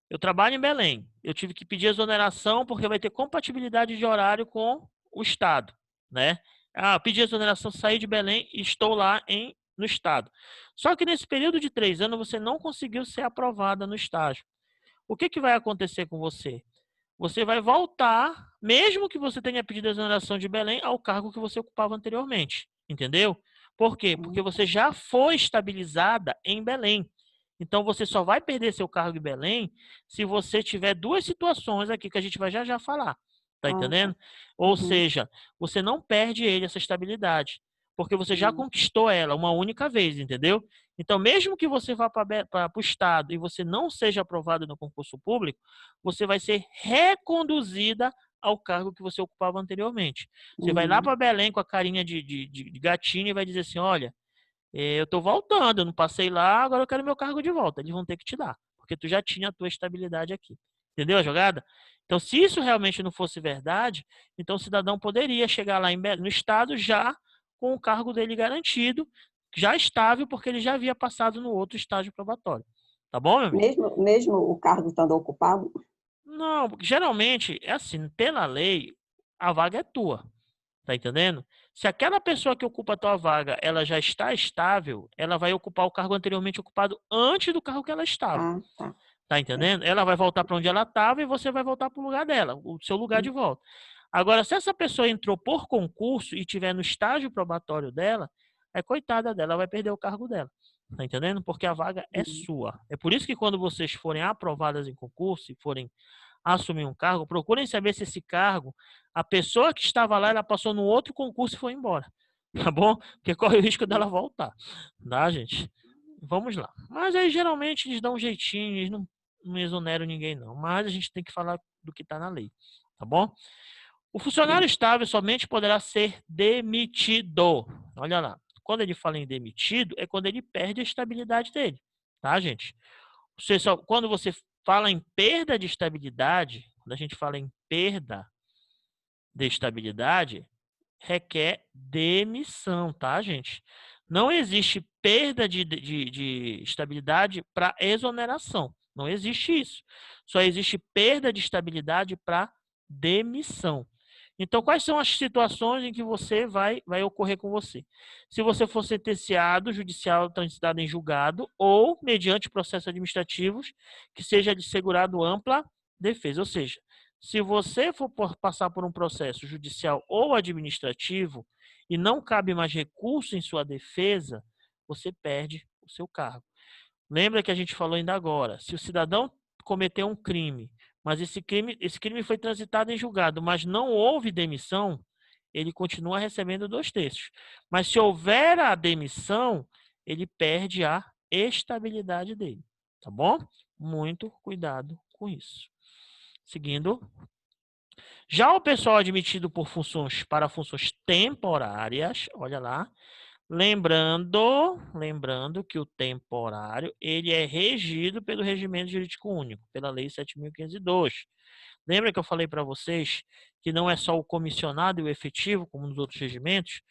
Eu trabalho em Belém. Eu tive que pedir exoneração porque vai ter compatibilidade de horário com o estado, né? Ah, eu pedi exoneração, saí de Belém e estou lá no estado. Só que nesse período de 3 anos você não conseguiu ser aprovada no estágio. O que vai acontecer com você? Você vai voltar, mesmo que você tenha pedido a exoneração de Belém, ao cargo que você ocupava anteriormente. Entendeu? Por quê? Porque você já foi estabilizada em Belém. Então, você só vai perder seu cargo em Belém se você tiver 2 situações aqui que a gente vai já já falar. Tá entendendo? Ou seja, você não perde essa estabilidade, porque você já conquistou ela uma única vez, entendeu? Então, mesmo que você vá para o Estado e você não seja aprovado no concurso público, você vai ser reconduzida ao cargo que você ocupava anteriormente. Você vai lá para Belém com a carinha de gatinho e vai dizer assim: olha, eu estou voltando, eu não passei lá, agora eu quero meu cargo de volta. Eles vão ter que te dar, porque tu já tinha a tua estabilidade aqui. Entendeu a jogada? Então, se isso realmente não fosse verdade, então o cidadão poderia chegar lá no estado já com o cargo dele garantido, já estável, porque ele já havia passado no outro estágio probatório. Tá bom, meu amigo? Mesmo o cargo estando ocupado? Não, porque geralmente é assim, pela lei, a vaga é tua. Tá entendendo? Se aquela pessoa que ocupa a tua vaga, ela já está estável, ela vai ocupar o cargo anteriormente ocupado antes do cargo que ela estava. Ah, tá. Tá Certo. entendendo? Ela vai voltar para onde ela estava e você vai voltar para o lugar dela, o seu lugar de Hum, volta. Agora, se essa pessoa entrou por concurso e tiver no estágio probatório dela, coitada dela, ela vai perder o cargo dela. Tá entendendo? Porque a vaga é hum. sua. É por isso que quando vocês forem aprovadas em concurso e forem assumir um cargo, procurem saber se esse cargo, a pessoa que estava lá, ela passou no outro concurso e foi embora. Tá bom? Porque corre o risco dela voltar. Tá, gente? Vamos lá. Mas aí, geralmente, eles dão um jeitinho, eles não exoneram ninguém, não. Mas a gente tem que falar do que está na lei. Tá bom? O funcionário estável somente poderá ser demitido. Olha lá. Quando ele fala em demitido, é quando ele perde a estabilidade dele. Tá, gente? Quando você fala em perda de estabilidade, quando a gente fala em perda de estabilidade, requer demissão, tá, gente? Não existe perda de estabilidade para exoneração. Não existe isso. Só existe perda de estabilidade para demissão. Então, quais são as situações em que você vai ocorrer com você? Se você for sentenciado, judicial transitado em julgado, ou mediante processos administrativos que seja de segurado ampla defesa. Ou seja, se você for passar por um processo judicial ou administrativo e não cabe mais recurso em sua defesa, você perde o seu cargo. Lembra que a gente falou ainda agora, se o cidadão cometeu um crime, mas esse crime foi transitado em julgado, mas não houve demissão, ele continua recebendo 2/3. Mas se houver a demissão, ele perde a estabilidade dele. Tá bom? Muito cuidado com isso. Seguindo. Já o pessoal admitido para funções temporárias, olha lá, lembrando que o temporário, ele é regido pelo Regimento Jurídico Único, pela Lei 7.502. Lembra que eu falei para vocês que não é só o comissionado e o efetivo, como nos outros regimentos?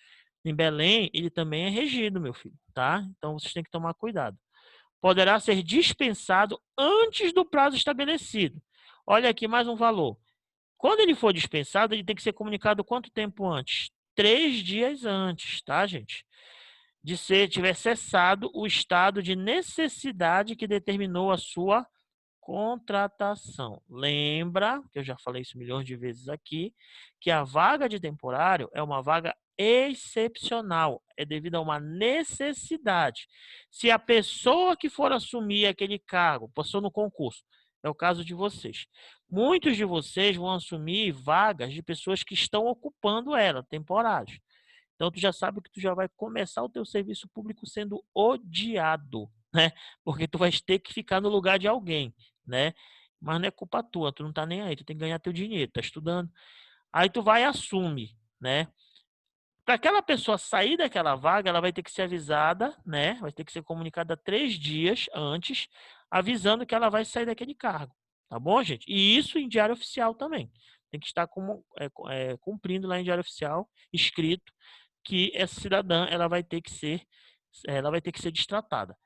Em Belém, ele também é regido, meu filho, tá? Então, vocês têm que tomar cuidado. Poderá ser dispensado antes do prazo estabelecido. Olha aqui mais um valor. Quando ele for dispensado, ele tem que ser comunicado quanto tempo antes? 3 dias antes, tá, gente? De tiver cessado o estado de necessidade que determinou a sua contratação. Lembra, que eu já falei isso milhões de vezes aqui, que a vaga de temporário é uma vaga excepcional, é devido a uma necessidade. Se a pessoa que for assumir aquele cargo passou no concurso, é o caso de vocês. Muitos de vocês vão assumir vagas de pessoas que estão ocupando ela, temporários. Então, tu já sabe que tu já vai começar o teu serviço público sendo odiado, né? Porque tu vais ter que ficar no lugar de alguém, né? Mas não é culpa tua, tu não tá nem aí, tu tem que ganhar teu dinheiro, tá estudando. Aí tu vai e assume, né? Para aquela pessoa sair daquela vaga, ela vai ter que ser avisada, né? Vai ter que ser comunicada 3 dias antes, avisando que ela vai sair daquele cargo. Tá bom, gente? E isso em diário oficial também. Tem que estar cumprindo lá em diário oficial, escrito, que essa cidadã ela vai ter que ser destratada.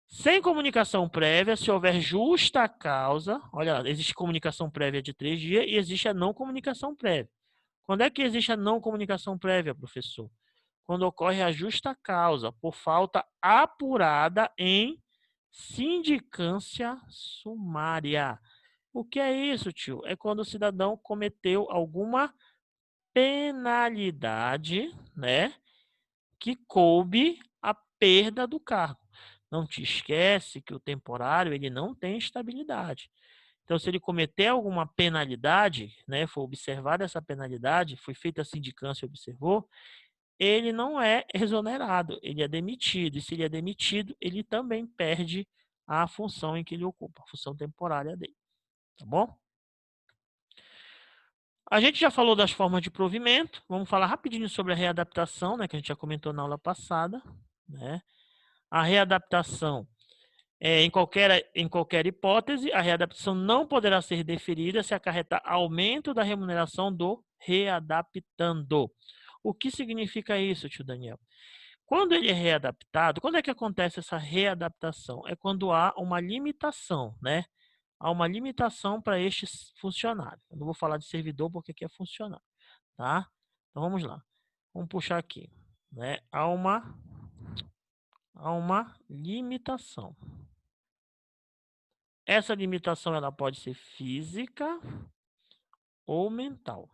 Sem comunicação prévia, se houver justa causa, olha, existe comunicação prévia de 3 dias e existe a não comunicação prévia. Quando é que existe a não comunicação prévia, professor? Quando ocorre a justa causa, por falta apurada em sindicância sumária. O que é isso, tio? É quando o cidadão cometeu alguma penalidade, né, que coube a perda do cargo. Não te esquece que o temporário ele não tem estabilidade. Então, se ele cometer alguma penalidade, né, for observada essa penalidade, foi feita a sindicância e observou, ele não é exonerado, ele é demitido. E se ele é demitido, ele também perde a função em que ele ocupa, a função temporária dele. Tá bom? A gente já falou das formas de provimento. Vamos falar rapidinho sobre a readaptação, né, que a gente já comentou na aula passada, né? A readaptação Em qualquer hipótese, a readaptação não poderá ser deferida se acarretar aumento da remuneração do readaptando. O que significa isso, tio Daniel? Quando ele é readaptado, quando é que acontece essa readaptação? É quando há uma limitação, né? Há uma limitação para este funcionário. Eu não vou falar de servidor porque aqui é funcionário, tá? Então vamos lá. Vamos puxar aqui, né? Há uma limitação. Essa limitação ela pode ser física ou mental,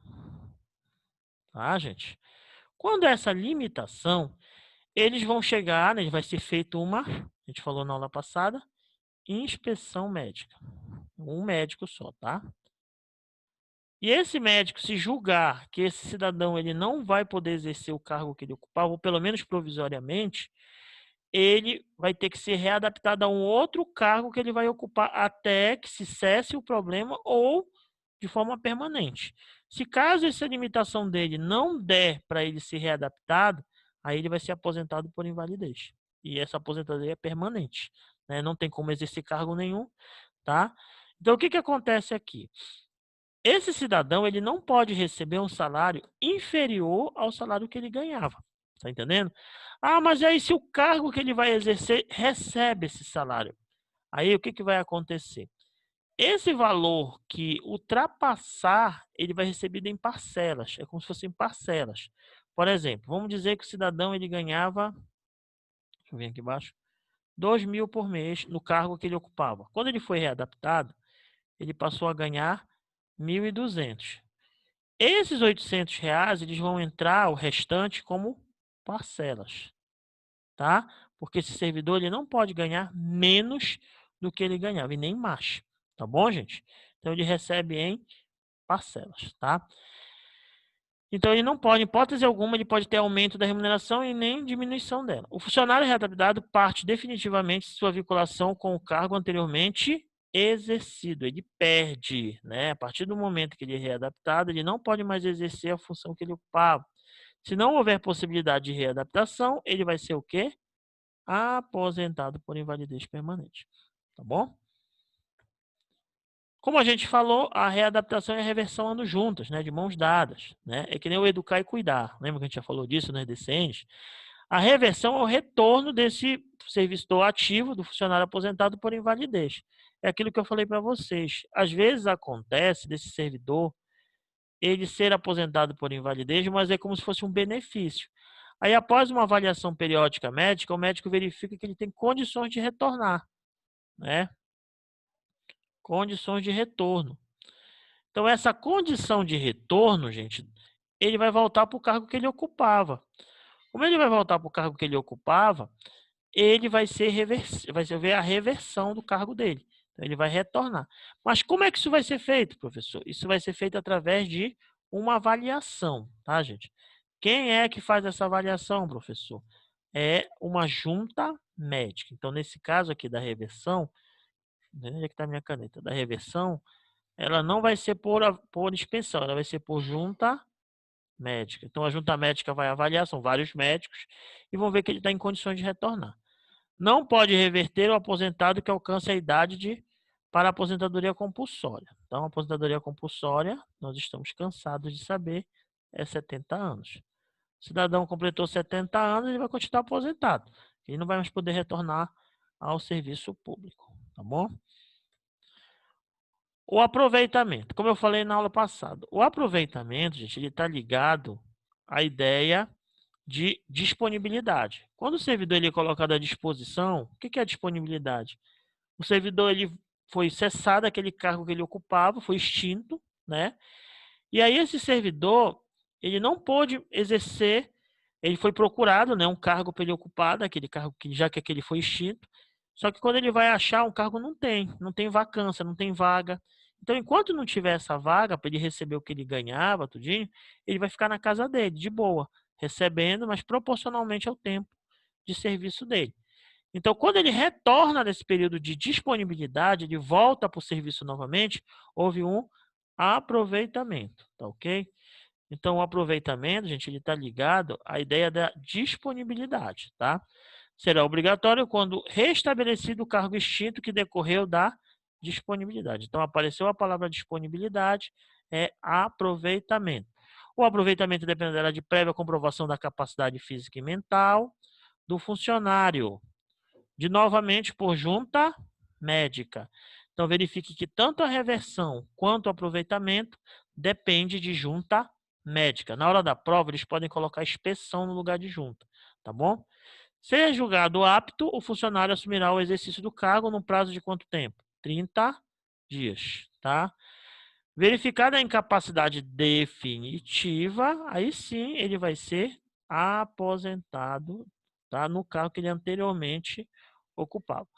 tá, gente? Quando essa limitação, eles vão chegar, né, vai ser feito uma, a gente falou na aula passada, inspeção médica. Um médico só, tá? E esse médico, se julgar que esse cidadão ele não vai poder exercer o cargo que ele ocupava, ou pelo menos provisoriamente, ele vai ter que ser readaptado a um outro cargo que ele vai ocupar até que se cesse o problema ou de forma permanente. Se caso essa limitação dele não der para ele ser readaptado, aí ele vai ser aposentado por invalidez. E essa aposentadoria é permanente, né? Não tem como exercer cargo nenhum, tá? Então, o que acontece aqui? Esse cidadão ele não pode receber um salário inferior ao salário que ele ganhava. Tá entendendo? Ah, mas aí se o cargo que ele vai exercer recebe esse salário, aí o que vai acontecer? Esse valor que ultrapassar, ele vai receber em parcelas. É como se fossem parcelas. Por exemplo, vamos dizer que o cidadão ele ganhava, deixa eu ver aqui embaixo, 2.000 por mês no cargo que ele ocupava. Quando ele foi readaptado, ele passou a ganhar 1.200. Esses R$ 800, eles vão entrar o restante como parcelas, tá? Porque esse servidor ele não pode ganhar menos do que ele ganhava e nem mais, tá bom, gente? Então ele recebe em parcelas, tá? Então ele não pode, em hipótese alguma, ele pode ter aumento da remuneração e nem diminuição dela. O funcionário readaptado parte definitivamente de sua vinculação com o cargo anteriormente exercido. Ele perde, né? A partir do momento que ele é readaptado, ele não pode mais exercer a função que ele ocupava. Se não houver possibilidade de readaptação, ele vai ser o quê? Aposentado por invalidez permanente. Tá bom? Como a gente falou, a readaptação e a reversão andam juntas, né, de mãos dadas, né? É que nem o educar e cuidar. Lembra que a gente já falou disso nas decentes? A reversão é o retorno desse servidor ativo, do funcionário aposentado por invalidez. É aquilo que eu falei para vocês. Às vezes acontece desse servidor ele ser aposentado por invalidez, mas é como se fosse um benefício. Aí, após uma avaliação periódica médica, o médico verifica que ele tem condições de retornar, né? Condições de retorno. Então, essa condição de retorno, gente, ele vai voltar para o cargo que ele ocupava. Como ele vai voltar para o cargo que ele ocupava, ele vai ser vai ver a reversão do cargo dele. Então, ele vai retornar. Mas como é que isso vai ser feito, professor? Isso vai ser feito através de uma avaliação, tá, gente? Quem é que faz essa avaliação, professor? É uma junta médica. Então, nesse caso aqui da reversão, onde é que está a minha caneta? Da reversão, ela não vai ser por inspeção, ela vai ser por junta médica. Então, a junta médica vai avaliar, são vários médicos, e vão ver que ele está em condições de retornar. Não pode reverter o aposentado que alcança a idade para a aposentadoria compulsória. Então, a aposentadoria compulsória, nós estamos cansados de saber, é 70 anos. O cidadão completou 70 anos, ele vai continuar aposentado. Ele não vai mais poder retornar ao serviço público, tá bom? O aproveitamento, como eu falei na aula passada, o aproveitamento, gente, ele está ligado à ideia de disponibilidade. Quando o servidor ele é colocado à disposição, o que é a disponibilidade? O servidor ele foi cessado aquele cargo que ele ocupava, foi extinto, né? E aí esse servidor, ele não pôde exercer, ele foi procurado, né, um cargo para ele ocupar, aquele cargo que já que aquele foi extinto. Só que quando ele vai achar um cargo não tem vacância, não tem vaga. Então, enquanto não tiver essa vaga para ele receber o que ele ganhava, tudinho, ele vai ficar na casa dele, de boa, recebendo, mas proporcionalmente ao tempo de serviço dele. Então, quando ele retorna nesse período de disponibilidade, ele volta para o serviço novamente, houve um aproveitamento, tá ok? Então, o aproveitamento, gente, ele está ligado à ideia da disponibilidade, tá? será obrigatório quando restabelecido o cargo extinto que decorreu da disponibilidade. Então, apareceu a palavra disponibilidade, é aproveitamento. O aproveitamento dependerá de prévia comprovação da capacidade física e mental do funcionário, de novamente por junta médica. Então, verifique que tanto a reversão quanto o aproveitamento depende de junta médica. Na hora da prova, eles podem colocar inspeção no lugar de junta, tá bom? Se julgado apto, o funcionário assumirá o exercício do cargo no prazo de quanto tempo? 30 dias, tá? Verificada a incapacidade definitiva, aí sim ele vai ser aposentado, tá? No cargo que ele anteriormente ocupava.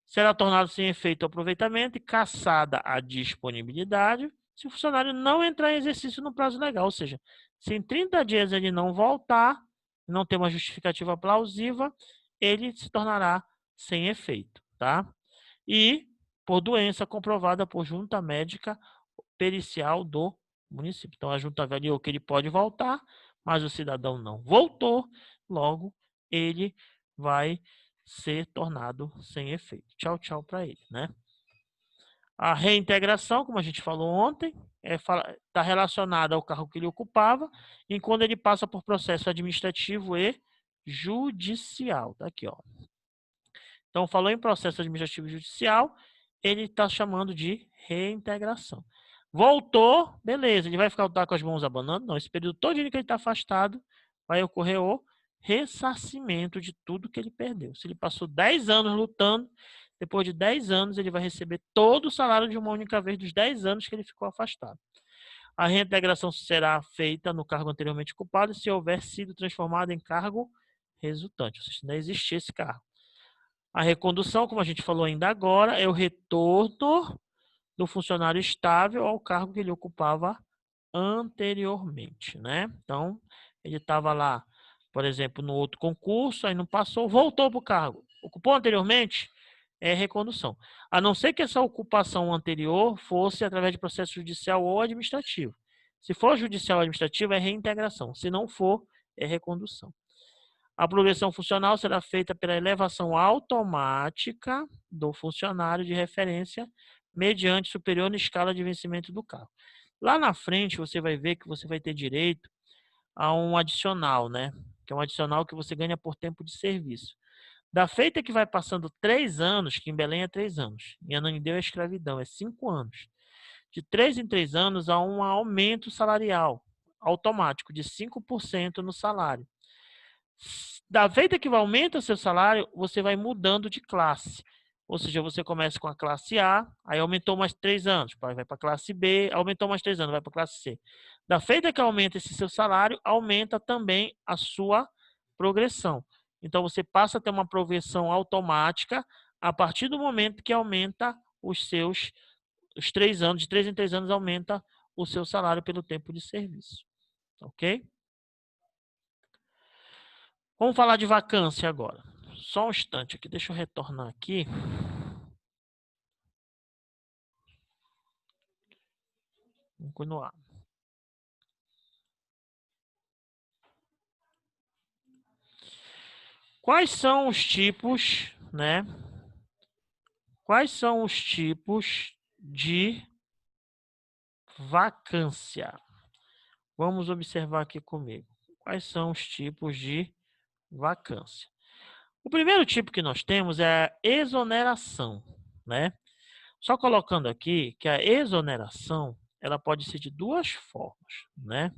Será tornado sem efeito o aproveitamento e cassada a disponibilidade se o funcionário não entrar em exercício no prazo legal. Ou seja, se em 30 dias ele não voltar, não ter uma justificativa plausível, ele se tornará sem efeito, tá? E por doença comprovada por junta médica pericial do município. Então, a junta avaliou que ele pode voltar, mas o cidadão não voltou, logo ele vai ser tornado sem efeito. Tchau, tchau para ele, né? A reintegração, como a gente falou ontem, está relacionada ao cargo que ele ocupava, enquanto ele passa por processo administrativo e judicial. Tá aqui, ó. Então, falou em processo administrativo e judicial, ele está chamando de reintegração. Voltou, beleza, ele vai ficar com as mãos abanando? Não, esse período todo que ele está afastado, vai ocorrer o ressarcimento de tudo que ele perdeu. Se ele passou 10 anos lutando, depois de 10 anos ele vai receber todo o salário de uma única vez dos 10 anos que ele ficou afastado. A reintegração será feita no cargo anteriormente ocupado se houver sido transformado em cargo resultante, ou seja, não existia esse cargo. A recondução, como a gente falou ainda agora, é o retorno do funcionário estável ao cargo que ele ocupava anteriormente, né? Então, ele estava lá, por exemplo, no outro concurso, aí não passou, voltou para o cargo. Ocupou anteriormente, é recondução. A não ser que essa ocupação anterior fosse através de processo judicial ou administrativo. Se for judicial ou administrativo, é reintegração. Se não for, é recondução. A progressão funcional será feita pela elevação automática do funcionário de referência mediante superior na escala de vencimento do cargo. Lá na frente, você vai ver que você vai ter direito a um adicional, né? Que é um adicional que você ganha por tempo de serviço. Da feita que vai passando 3 anos, que em Belém é 3 anos, em Ananindeua é escravidão, é 5 anos. De 3 em 3 anos, há um aumento salarial automático de 5% no salário. Da feita que vai aumenta o seu salário, você vai mudando de classe. Ou seja, você começa com a classe A, aí aumentou mais 3 anos, vai para a classe B, aumentou mais 3 anos, vai para a classe C. Da feita que aumenta esse seu salário, aumenta também a sua progressão. Então, você passa a ter uma progressão automática a partir do momento que aumenta os 3 anos, de 3 em 3 anos aumenta o seu salário pelo tempo de serviço. Ok? Vamos falar de vacância agora. Só um instante aqui, deixa eu retornar aqui. Vamos continuar. Quais são os tipos, né? Quais são os tipos de vacância? Vamos observar aqui comigo. Quais são os tipos de vacância? O primeiro tipo que nós temos é a exoneração, né? Só colocando aqui que a exoneração, ela pode ser de duas formas, né?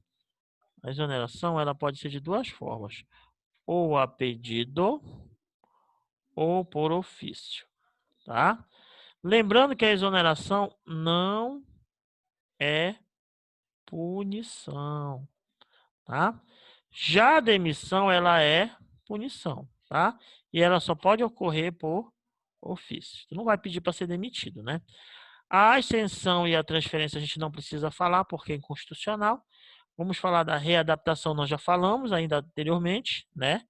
A exoneração, ela pode ser de duas formas. Ou a pedido ou por ofício, tá? Lembrando que a exoneração não é punição, tá? Já a demissão, ela é punição, tá? E ela só pode ocorrer por ofício. Tu não vai pedir para ser demitido, né? A ascensão e a transferência a gente não precisa falar porque é inconstitucional. Vamos falar da readaptação, nós já falamos ainda anteriormente, né?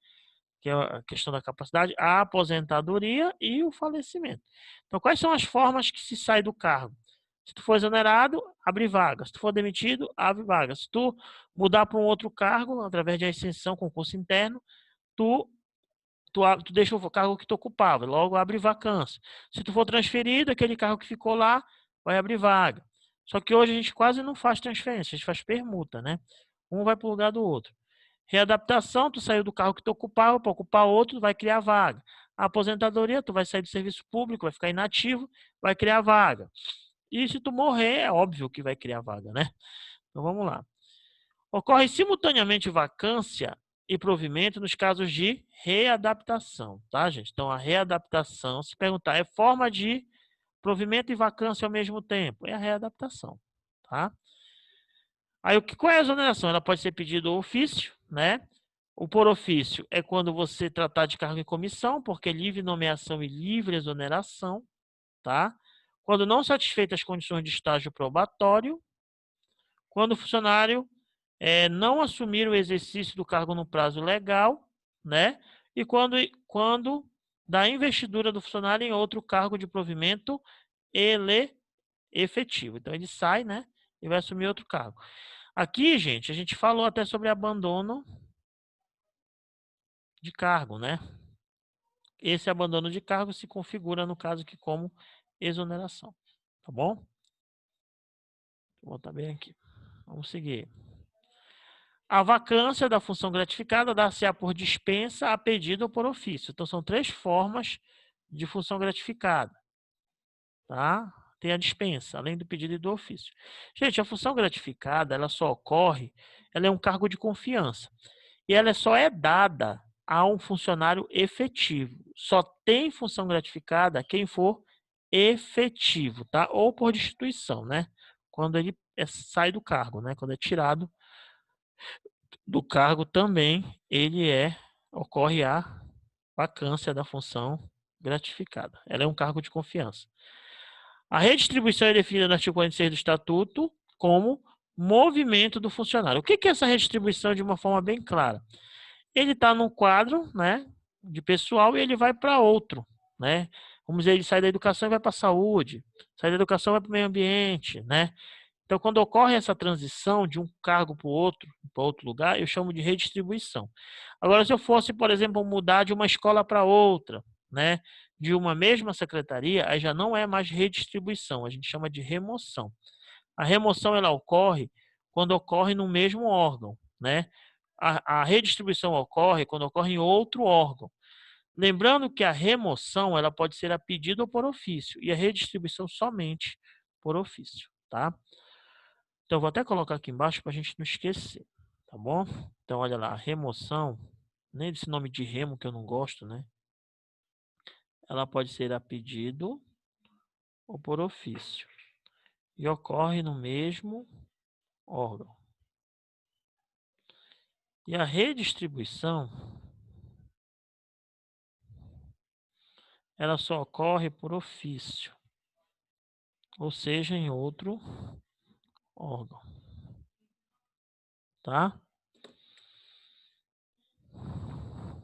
Que é a questão da capacidade, a aposentadoria e o falecimento. Então, quais são as formas que se sai do cargo? Se tu for exonerado, abre vaga. Se tu for demitido, abre vaga. Se tu mudar para um outro cargo, através de ascensão, concurso interno, tu tu deixa o cargo que tu ocupava, logo abre vacância. Se tu for transferido, aquele cargo que ficou lá vai abrir vaga. Só que hoje a gente quase não faz transferência, a gente faz permuta, né? Um vai para o lugar do outro. Readaptação, tu saiu do cargo que tu ocupava para ocupar outro, vai criar vaga. A aposentadoria, tu vai sair do serviço público, vai ficar inativo, vai criar vaga. E se tu morrer, é óbvio que vai criar vaga, né? Então vamos lá. Ocorre simultaneamente vacância e provimento nos casos de readaptação, tá, gente? Então a readaptação, se perguntar, é forma de provimento e vacância ao mesmo tempo? É a readaptação, tá? Aí qual é a exoneração? Ela pode ser pedida ao ofício, né? O por ofício é quando você tratar de cargo em comissão, porque é livre nomeação e livre exoneração, tá? Quando não satisfeitas as condições de estágio probatório, quando o funcionário não assumir o exercício do cargo no prazo legal, né? E quando da investidura do funcionário em outro cargo de provimento ele efetivo. Então ele sai, né? E vai assumir outro cargo. Aqui, gente, a gente falou até sobre abandono de cargo, né? Esse abandono de cargo se configura, no caso aqui, como exoneração. Tá bom? Vou botar bem aqui. Vamos seguir. A vacância da função gratificada dá-se-á por dispensa, a pedido ou por ofício. Então, são 3 formas de função gratificada. Tá? Tem a dispensa, além do pedido e do ofício. Gente, a função gratificada, ela só ocorre, ela é um cargo de confiança. E ela só é dada a um funcionário efetivo. Só tem função gratificada quem for efetivo, tá? Ou por destituição, né? Quando ele sai do cargo, né? Quando é tirado do cargo também, ocorre a vacância da função gratificada. Ela é um cargo de confiança. A redistribuição é definida no artigo 46 do Estatuto como movimento do funcionário. O que é essa redistribuição de uma forma bem clara? Ele está num quadro, né, de pessoal e ele vai para outro, né? Vamos dizer, ele sai da educação e vai para a saúde, sai da educação e vai para o meio ambiente, né? Então, quando ocorre essa transição de um cargo para outro lugar, eu chamo de redistribuição. Agora, se eu fosse, por exemplo, mudar de uma escola para outra, né, de uma mesma secretaria, aí já não é mais redistribuição, a gente chama de remoção. A remoção ela ocorre quando ocorre no mesmo órgão, né? A redistribuição ocorre quando ocorre em outro órgão. Lembrando que a remoção ela pode ser a pedido ou por ofício e a redistribuição somente por ofício, tá? Então, vou até colocar aqui embaixo para a gente não esquecer, tá bom? Então, olha lá, a remoção, nem desse nome de remo que eu não gosto, né? Ela pode ser a pedido ou por ofício e ocorre no mesmo órgão. E a redistribuição, ela só ocorre por ofício, ou seja, em outro órgão, tá?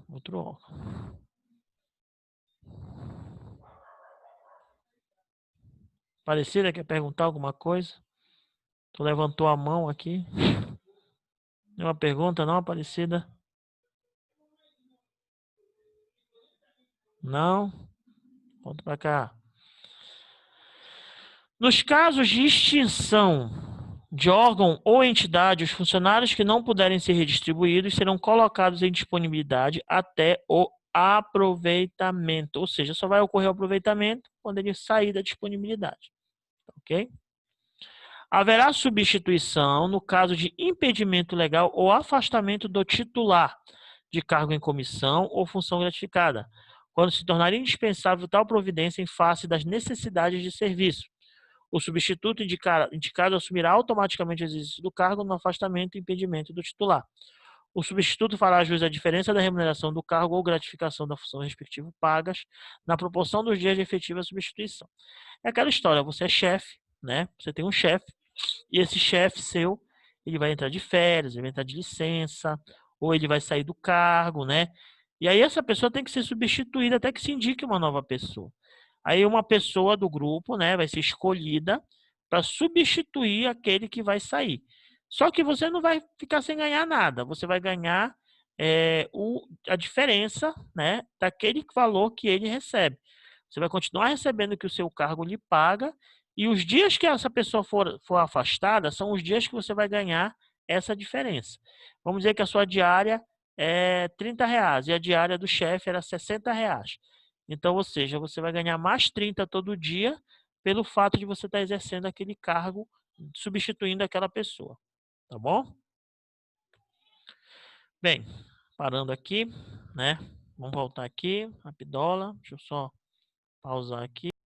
Outro órgão. Aparecida, quer perguntar alguma coisa? Tu levantou a mão aqui. Nenhuma pergunta, não, Aparecida? Não? Volta para cá. Nos casos de extinção de órgão ou entidade, os funcionários que não puderem ser redistribuídos serão colocados em disponibilidade até o aproveitamento. Ou seja, só vai ocorrer o aproveitamento quando ele sair da disponibilidade. Ok? Haverá substituição no caso de impedimento legal ou afastamento do titular de cargo em comissão ou função gratificada, quando se tornar indispensável tal providência em face das necessidades de serviço. O substituto indicado assumirá automaticamente o exercício do cargo no afastamento e impedimento do titular. O substituto fará jus à diferença da remuneração do cargo ou gratificação da função respectiva pagas na proporção dos dias de efetiva substituição. É aquela história, você é chefe, né? Você tem um chefe, e esse chefe seu, ele vai entrar de férias, ele vai entrar de licença, ou ele vai sair do cargo, né? E aí essa pessoa tem que ser substituída até que se indique uma nova pessoa. Aí uma pessoa do grupo, né, vai ser escolhida para substituir aquele que vai sair. Só que você não vai ficar sem ganhar nada, você vai ganhar a diferença, né, daquele valor que ele recebe. Você vai continuar recebendo o que o seu cargo lhe paga, e os dias que essa pessoa for afastada são os dias que você vai ganhar essa diferença. Vamos dizer que a sua diária é R$ 30 e a diária do chefe era R$ 60. Então, ou seja, você vai ganhar mais 30 todo dia pelo fato de você estar exercendo aquele cargo, substituindo aquela pessoa. Tá bom? Bem, parando aqui, né? Vamos voltar aqui, rapidola. Deixa eu só pausar aqui.